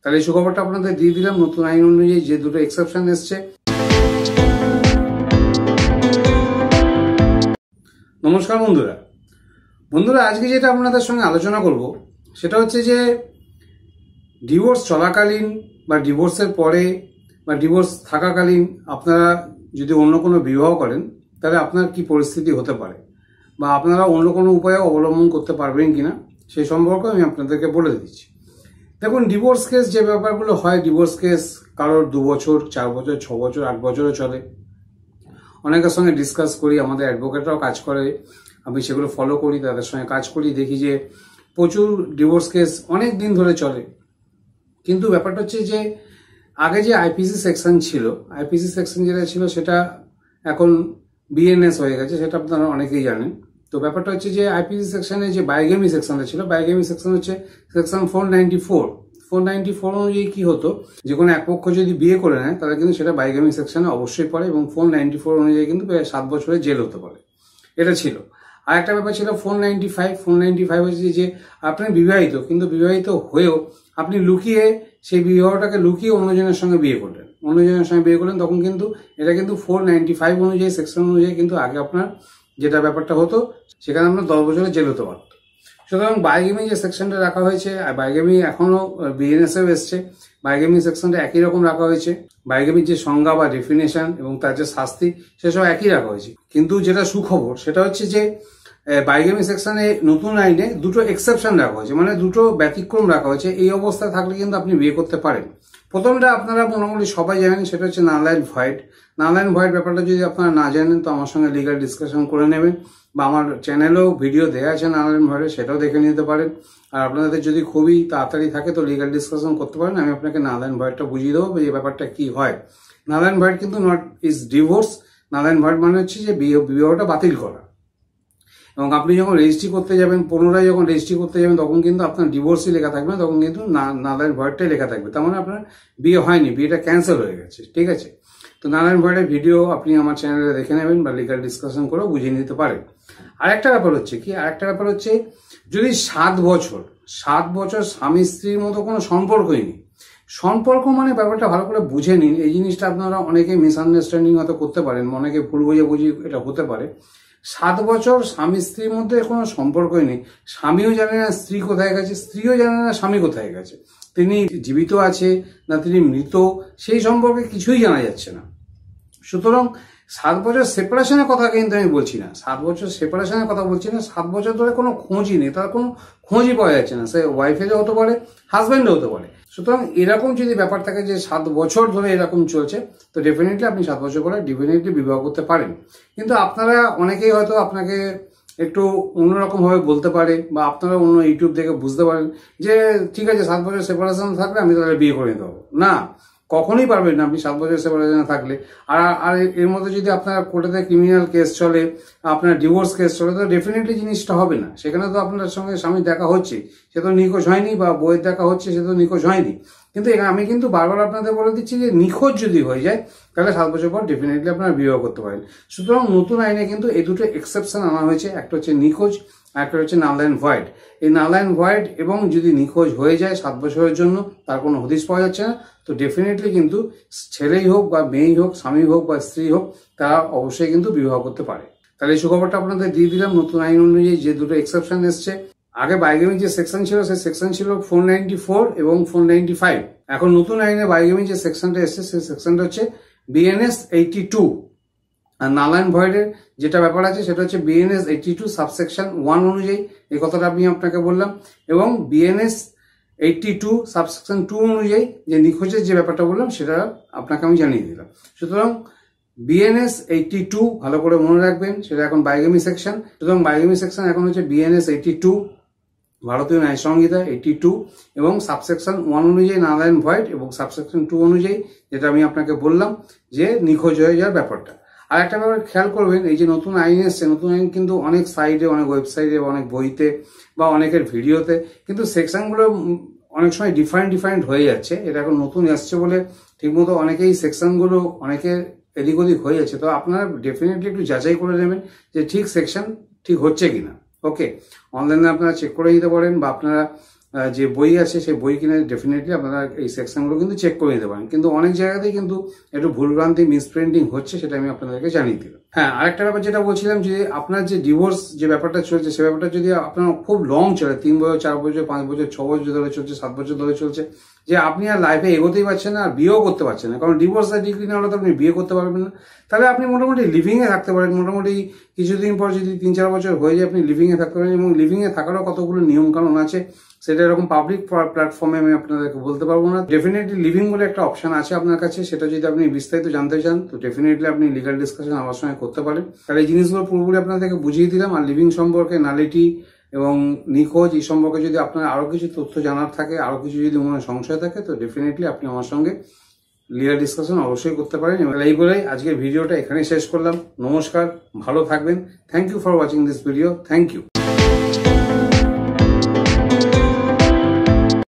তাহলে এই সুখবরটা আপনাদের দিয়ে দিলাম। নতুন আইন অনুযায়ী যে দুটো এক্সেপশন এসছে। নমস্কার বন্ধুরা আজকে যেটা আপনাদের সঙ্গে আলোচনা করব সেটা হচ্ছে যে ডিভোর্স চলাকালীন বা ডিভোর্সের পরে বা ডিভোর্স থাকাকালীন আপনারা যদি অন্য কোনো বিবাহ করেন তাহলে আপনার কি পরিস্থিতি হতে পারে বা আপনারা অন্য কোনো উপায়ে অবলম্বন করতে পারবেন কিনা সেই সম্পর্কে আমি আপনাদেরকে বলে দিচ্ছি। দেখুন, ডিভোর্স কেস যে ব্যাপারগুলো হয়, ডিভোর্স কেস কারোর 2 বছর, 4 বছর, 6 বছর, 8 বছরও চলে। অনেকের সঙ্গে ডিসকাস করি, আমাদের অ্যাডভোকেটরাও কাজ করে, আমি সেগুলো ফলো করি, তাদের সঙ্গে কাজ করি, দেখি যে প্রচুর ডিভোর্স কেস অনেক দিন ধরে চলে। কিন্তু ব্যাপারটা হচ্ছে যে আগে যে আইপিসি সেকশন ছিল, আইপিসি সেকশন যেটা ছিল সেটা এখন বিএনএস হয়ে গেছে, সেটা আপনারা অনেকেই জানেন। তো ব্যাপারটা হচ্ছে যে আইপিসি সেকশনে যে বাইগেমি সেকশনটা ছিল, বাইগেমি সেকশন হচ্ছে সেকশন 494 অনুযায়ী কি হতো, যে কোনো এক পক্ষ যদি বিয়ে করে নেয় তাহলে কিন্তু সেটা বাইগেমি সেকশনে অবশ্যই পড়ে এবং 494 অনুযায়ী কিন্তু 7 বছরের জেল হতে পারে, এটা ছিল। আর একটা ব্যাপার ছিল 495 হচ্ছে যে আপনি বিবাহিত, কিন্তু বিবাহিত হয়েও আপনি লুকিয়ে সেই বিবাহটাকে লুকিয়ে অন্যজনের সঙ্গে বিয়ে করলেন, তখন কিন্তু এটা কিন্তু 495 অনুযায়ী সেকশন অনুযায়ী কিন্তু আগে আপনার যেটা ব্যাপারটা হতো সেখানে আপনার 10 বছরের জেল হতে পারত। সুতরাং বাইগেমি যে সেকশনটা রাখা হয়েছে, বাইগেমি এখনো বিএনএসেও এসছে, বাইগেমি সেকশনটা একই রকম রাখা হয়েছে। বাইগেমির যে সংজ্ঞা বা ডেফিনেশন এবং তার যে শাস্তি সেসব একই রাখা হয়েছে। কিন্তু যেটা সুখবর সেটা হচ্ছে যে বাইগেমি সেকশনে নতুন আইনে দুটো এক্সেপশন রাখা হয়েছে, মানে দুটো ব্যতিক্রম রাখা হয়েছে। এই অবস্থায় থাকলে কিন্তু আপনি বিয়ে করতে পারেন। প্রথমটা আপনারা মোটামুটি সবাই জানেন, সেটা হচ্ছে নাল অ্যান্ড ভয়েড ব্যাপারটা যদি আপনারা না জানেন তো আমার সঙ্গে লিগাল ডিসকাশন করে নেবেন, বা আমার চ্যানেলেও ভিডিও দেওয়া আছে নাল অ্যান্ড ভয়েডের, সেটাও দেখে নিতে পারেন। আর আপনাদের যদি খুবই তাড়াতাড়ি থাকে তো লিগাল ডিসকাশন করতে পারেন, আমি আপনাকে নাল অ্যান্ড ভয়েডটা বুঝিয়ে দেবো যে ব্যাপারটা কি হয়। নাল অ্যান্ড ভয়েড কিন্তু not is divorce. Null and void মানে হচ্ছে যে বিবাহটা বাতিল করা। এবং আপনি যখন রেজিস্ট্রি করতে যাবেন, পুনরায় যখন রেজিস্ট্রি করতে যাবেন তখন কিন্তু আপনার ডিভোর্সই লেখা থাকবে না, তখন কিন্তু নাল অ্যান্ড ভয়েডটাই লেখা থাকবে। তার মানে আপনার বিয়ে হয়নি, বিয়েটা ক্যান্সেল হয়ে গেছে, ঠিক আছে। তো নাল অ্যান্ড ভয়েডের ভিডিও আপনি আমার চ্যানেলে দেখে নেবেন বা লিগাল ডিসকাশন করেও বুঝিয়ে নিতে পারেন। আরেকটা ব্যাপার হচ্ছে যদি 7 বছর স্বামী স্ত্রীর মতো কোনো সম্পর্কই নেই, সম্পর্ক মানে ব্যাপারটা ভালো করে বুঝে নিন। এই জিনিসটা আপনারা অনেকে মিসআন্ডারস্ট্যান্ডিং হয়তো করতে পারেন, অনেকে ভুল বুঝি এটা হতে পারে। 7 বছর স্বামী স্ত্রীর মধ্যে কোনো সম্পর্কই নেই, স্বামীও জানে না স্ত্রী কোথায় গেছে, স্ত্রীও জানে না স্বামী কোথায় গেছে, তিনি জীবিত আছে না তিনি মৃত, সেই সম্পর্কে কিছুই জানা যাচ্ছে না। সুতরাং 7 বছর সেপারেশনের কথা কিন্তু আমি বলছি না, 7 বছর ধরে কোনো খোঁজই নেই, তার কোনো খোঁজই পাওয়া যাচ্ছে না, সে ওয়াইফেরও হতে পারে, হাজব্যান্ডও হতে পারে। সুতরাং এরকম যদি ব্যাপার থাকে যে 7 বছর ধরে এরকম চলছে, তো ডেফিনেটলি আপনি 7 বছর পরে ডেফিনেটলি বিবাহ করতে পারেন। কিন্তু আপনারা অনেকেই হয়তো আপনাকে একটু অন্যরকম ভাবে বলতে পারে, বা আপনারা অন্য ইউটিউব দেখে বুঝতে পারেন যে ঠিক আছে 7 বছর সেপারেশন থাকলে আমি তাহলে বিয়ে করে নিতে পারবো। না, কখনোই পারবেন না আপনি 7 বছর সেপারেশনে থাকলে। আর এর মধ্যে যদি আপনার কোর্টেতে ক্রিমিনাল কেস চলে, আপনার ডিভোর্স কেস চলে, তো ডেফিনেটলি জিনিসটা হবে না। সেখানে তো আপনার সঙ্গে স্বামী দেখা হচ্ছে, সে তো নিখোঁজ হয়নি, বা বইয়ের দেখা হচ্ছে, সে তো নিখোঁজ হয়নি। কিন্তু আমি কিন্তু বারবার আপনাদের বলে দিচ্ছি যে নিখোঁজ যদি হয়ে যায় তাহলে 7 বছর পর ডেফিনেটলি আপনারা বিবাহ করতে পারেন। সুতরাং নতুন আইনে কিন্তু এই দুটো এক্সেপশন আনা হয়েছে, একটা হচ্ছে নিখোঁজ, একটা হচ্ছে নাল অ্যান্ড ভয়েড। এই নাল অ্যান্ড ভয়েড এবং যদি নিখোঁজ হয়ে যায় 7 বছরের জন্য, তার কোনো হদিশ পাওয়া যাচ্ছে না, তো ডেফিনেটলি কিন্তু ছেলেই হোক বা মেয়েই হোক, স্বামী হোক বা স্ত্রী হোক, তারা অবশ্যই কিন্তু বিবাহ করতে পারে। তাহলে এই সুখবরটা আপনাদের দিয়ে দিলাম। নতুন আইন অনুযায়ী যে দুটো এক্সেপশন এসছে, আগে বাইগেমি যে সেকশন ছিল সেই সেকশন ছিল 494 এবং 495। এখন নতুন আইনে বাইগেমি যে সেকশনটা এসছে সেই সেকশনটা হচ্ছে বিএনএস 82। আর নাল অ্যান্ড ভয়েডের যেটা ব্যাপার আছে সেটা হচ্ছে বিএনএস 82 সাবসেকশন 1 অনুযায়ী, এই কথাটা আমি আপনাকে বললাম। এবং বিএনএস 82 সাবসেকশন 2 অনুযায়ী যে নিখোঁজের যে ব্যাপারটা বললাম সেটা আপনাকে আমি জানিয়ে দিলাম। সুতরাং বিএনএস 82 ভালো করে মনে রাখবেন, সেটা এখন বাইগেমি সেকশন। সুতরাং বাইগেমি সেকশন এখন হচ্ছে বিএনএস 82, ভারতীয় ন্যায় সংহিতা 82, এবং সাবসেকশন 1 অনুযায়ী নাল অ্যান্ড ভয়েড, এবং সাবসেকশন 2 অনুযায়ী যেটা আমি আপনাকে বললাম যে নিখোঁজ হয়ে যাওয়ার ব্যাপারটা। আর একটা ব্যাপার খেয়াল করবেন, এই যে নতুন আইন এসছে, নতুন আইন কিন্তু অনেক সাইটে, অনেক ওয়েবসাইটে, অনেক বইতে বা অনেকের ভিডিওতে কিন্তু সেকশনগুলো অনেক সময় ডিফারেন্ট হয়ে যাচ্ছে। এটা এখন নতুন আসছে বলে ঠিকমতো অনেকেই সেকশনগুলো অনেকের এদিক ওদিক হয়ে যাচ্ছে। তো আপনারা ডেফিনেটলি একটু যাচাই করে নেবেন যে ঠিক সেকশন ঠিক হচ্ছে কিনা। ওকে, অনলাইনে আপনারা চেক করে নিতে পারেন, বা আপনারা যে বই আছে সেই বই কিনে ডেফিনেটলি আপনারা এই সেকশনগুলো কিন্তু চেক করে নিতে পারেন। কিন্তু অনেক জায়গাতেই কিন্তু একটু ভুলভ্রান্তি মিসপ্রিন্টিং হচ্ছে, সেটা আমি আপনাদেরকে জানিয়ে দিলাম। হ্যাঁ, আরেকটা ব্যাপার যেটা বলছিলাম যে আপনার যে ডিভোর্স যে ব্যাপারটা চলছে, সে ব্যাপারটা যদি আপনার খুব লং চলে, 3 বছর 4 বছর 5 বছর 6 বছর ধরে চলছে, 7 বছর ধরে চলছে, যে আপনি আর লাইফে এগোতেই পারছেন না আর বিয়েও করতে পারছেন না, কারণ ডিভোর্স ডিগ্রি না হলে তো আপনি বিয়ে করতে পারবেন না, তাহলে আপনি মোটামুটি লিভিং এ থাকতে পারেন। মোটামুটি কিছুদিন পর যদি 3-4 বছর হয়ে যায় আপনি লিভিং এ থাকতে পারেন, এবং লিভিং এ থাকারও কতগুলো নিয়ম কানুন আছে, সেটা এরকম পাবলিক প্ল্যাটফর্মে আমি আপনাদেরকে বলতে পারবো না। ডেফিনেটলি লিভিং বলে একটা অপশন আছে আপনার কাছে, সেটা যদি আপনি বিস্তারিত জানতে চান তো ডেফিনেটলি আপনি লিগাল ডিসকাশন আমার সঙ্গে করতে পারেন। তাহলে এই জিনিসগুলো পুরোপুরি আপনাদেরকে বুঝিয়ে দিলাম। আর লিভিং সম্পর্কে, নালিটি এবং নিখোঁজ এই সম্পর্কে যদি আপনার আরো কিছু তথ্য জানার থাকে, আরো কিছু যদি মনে সংশয় থাকে, তো ডেফিনেটলি আপনি আমার সঙ্গে লিগাল ডিসকাশন অবশ্যই করতে পারেন। এই বলেই আজকের ভিডিওটা এখানেই শেষ করলাম। নমস্কার, ভালো থাকবেন। Thank you for watching this video. Thank you.